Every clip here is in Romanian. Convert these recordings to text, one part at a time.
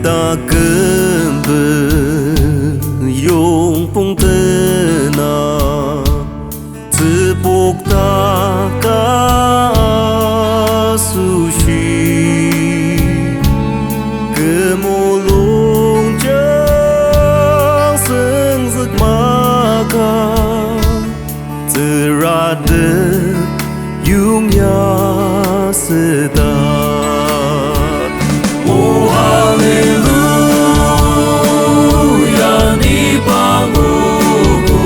taküm piyong pongtena Tzüpokdak asoshi mulungjang süngzük maka Tzüratem yongyaseta Halleluya Ni Pa Nguogo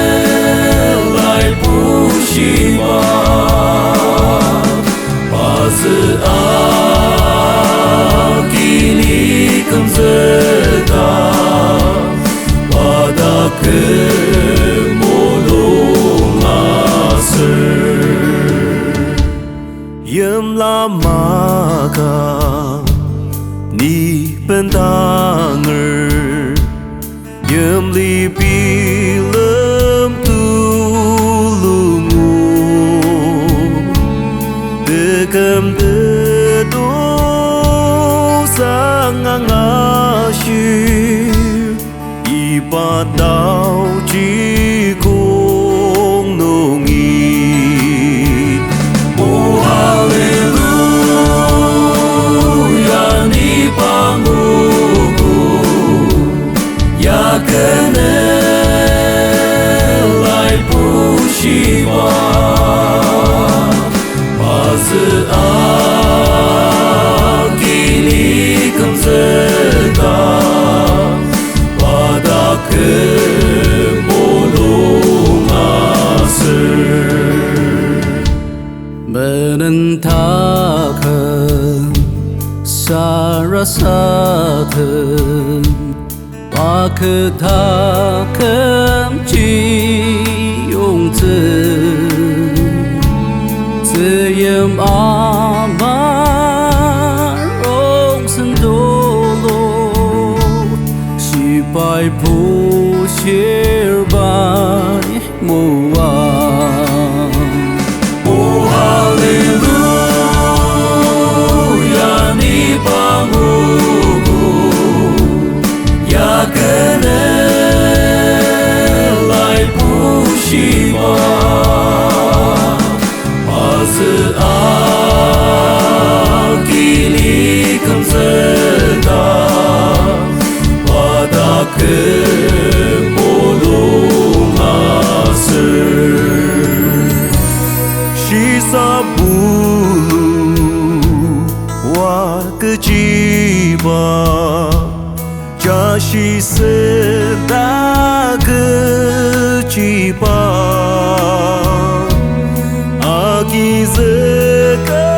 nelai bushiba kümzüka taküm mulung asür Yimla maka ni bendanger Yimlibilem tulu Tekümtet osang angashir taochi nungi Halleluya Ni Pa Nguogo nelai bushiba kümzüka taküm mulung asür Menen taküm sarasadem taküm piyong By bushiba Halleluya Ni Pa Nguogo nelai bushiba kümzüka taküm mulung asür Şisa bulu wa keciba Cashi sedang keciba Aki zeka